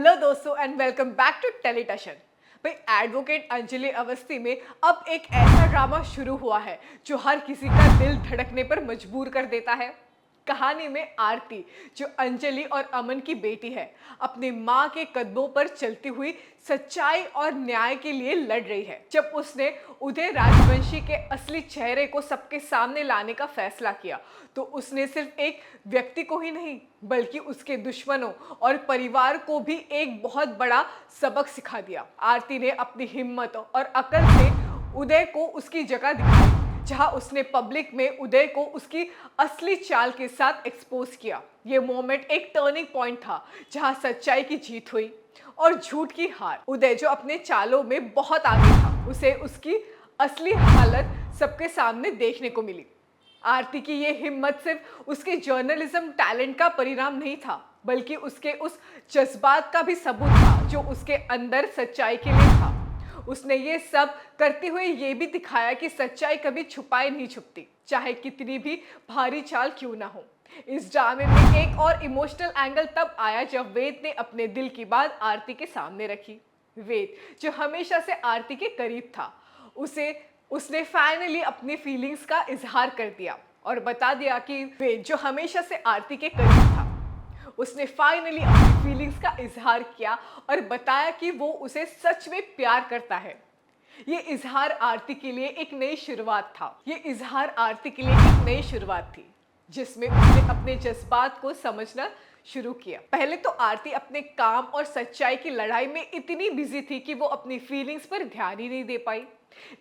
Hello दोस्तों and welcome back to टेलीटशन। भाई advocate Anjali Awasthi में अब एक ऐसा ड्रामा शुरू हुआ है जो हर किसी का दिल धड़कने पर मजबूर कर देता है। कहानी में आरती, जो अंजलि और अमन की बेटी है, अपनी माँ के कदमों पर चलती हुई सच्चाई और न्याय के लिए लड़ रही है। जब उसने उदय राजवंशी के असली चेहरे को सबके सामने लाने का फैसला किया तो उसने सिर्फ एक व्यक्ति को ही नहीं बल्कि उसके दुश्मनों और परिवार को भी एक बहुत बड़ा सबक सिखा दिया। आरती ने अपनी हिम्मत और अकल से उदय को उसकी जगह दिखाई, जहां उसने पब्लिक में उदय को उसकी असली चाल के साथ एक्सपोज किया। ये मोमेंट एक टर्निंग पॉइंट था जहां सच्चाई की जीत हुई और झूठ की हार। उदय, जो अपने चालों में बहुत आगे था, उसे उसकी असली हालत सबके सामने देखने को मिली। आरती की ये हिम्मत सिर्फ उसके जर्नलिज्म टैलेंट का परिणाम नहीं था, बल्कि उसके उस जज्बात का भी सबूत था जो उसके अंदर सच्चाई के लिए था। उसने ये सब करते हुए ये भी दिखाया कि सच्चाई कभी छुपाई नहीं छुपती, चाहे कितनी भी भारी चाल क्यों ना हो। इस ड्रामे में एक और इमोशनल एंगल तब आया जब वेद ने अपने दिल की बात आरती के सामने रखी। वेद, जो हमेशा से आरती के करीब था, उसने फाइनली अपनी फीलिंग्स का इजहार कर दिया और बता दिया कि वेद, जो हमेशा से आरती के करीब था, उसने फाइनली अपनी फीलिंग्स का इजहार किया और बताया कि वो उसे सच में प्यार करता है। ये इजहार आरती के लिए एक नई शुरुआत था। ये इजहार आरती के लिए एक नई शुरुआत थी जिसमें उसने अपने जज्बात को समझना शुरू किया। पहले तो आरती अपने काम और सच्चाई की लड़ाई में इतनी बिजी थी कि वो अपनी फीलिंग्स पर ध्यान ही नहीं दे पाई,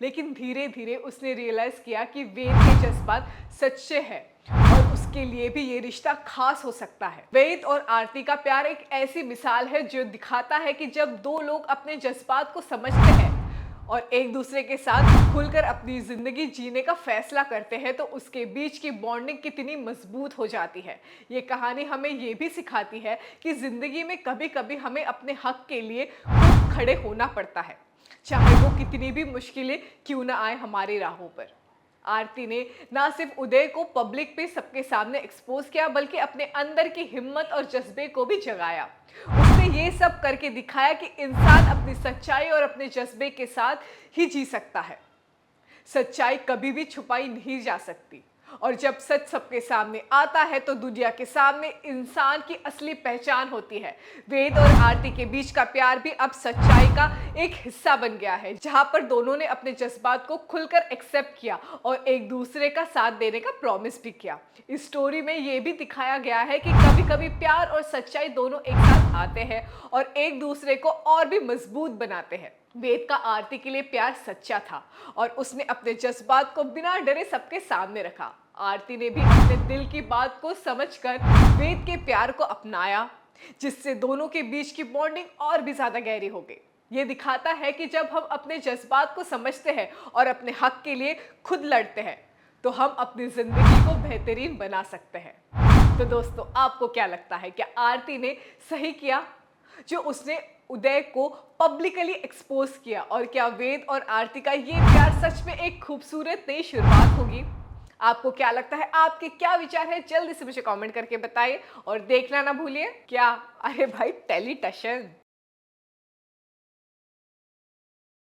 लेकिन धीरे धीरे उसने रियलाइज किया कि वेद के जज्बात सच्चे हैं और उसके लिए भी ये रिश्ता खास हो सकता है। वेद और आरती का प्यार एक ऐसी मिसाल है जो दिखाता है कि जब दो लोग अपने जज्बात को समझते हैं और एक दूसरे के साथ खुलकर अपनी जिंदगी जीने का फैसला करते हैं तो उसके बीच की बॉन्डिंग कितनी मजबूत हो जाती है। ये कहानी हमें ये भी सिखाती है कि जिंदगी में कभी कभी हमें अपने हक के लिए खुद खड़े होना पड़ता है, चाहे वो कितनी भी मुश्किलें क्यों ना आए हमारी राहों पर। आरती ने ना सिर्फ उदय को पब्लिक पे सबके सामने एक्सपोज किया, बल्कि अपने अंदर की हिम्मत और जज्बे को भी जगाया। उसने ये सब करके दिखाया कि इंसान अपनी सच्चाई और अपने जज्बे के साथ ही जी सकता है। सच्चाई कभी भी छुपाई नहीं जा सकती और जब सच सबके सामने आता है तो दुनिया के सामने इंसान की असली पहचान होती है। वेद और आरती के बीच का प्यार भी अब सच्चाई का एक हिस्सा बन गया है, जहां पर दोनों ने अपने जज्बात को खुलकर एक्सेप्ट किया और एक दूसरे का साथ देने का प्रॉमिस भी किया। इस स्टोरी में ये भी दिखाया गया है कि कभी कभी प्यार और सच्चाई दोनों एक साथ आते हैं और एक दूसरे को और भी मजबूत बनाते हैं। वेद का आरती के लिए प्यार सच्चा था और उसने अपने जज्बात को बिना डरे सबके सामने रखा। आरती ने भी अपने दिल की बात को समझकर वेद के प्यार को अपनाया, जिससे दोनों के बीच की बॉन्डिंग और भी ज्यादा गहरी हो गई। ये दिखाता है कि जब हम अपने जज्बात को समझते हैं और अपने हक के लिए खुद लड़ते हैं तो हम अपनी जिंदगी को बेहतरीन बना सकते हैं। तो दोस्तों, आपको क्या लगता है, क्या आरती ने सही किया जो उसने उदय को पब्लिकली एक्सपोज किया, और क्या वेद और आरती का ये प्यार सच में एक खूबसूरत नई शुरुआत होगी? आपको क्या लगता है, आपके क्या विचार है, जल्दी से मुझे कमेंट करके बताइए और देखना ना भूलिए क्या, अरे भाई, टेलीटशन।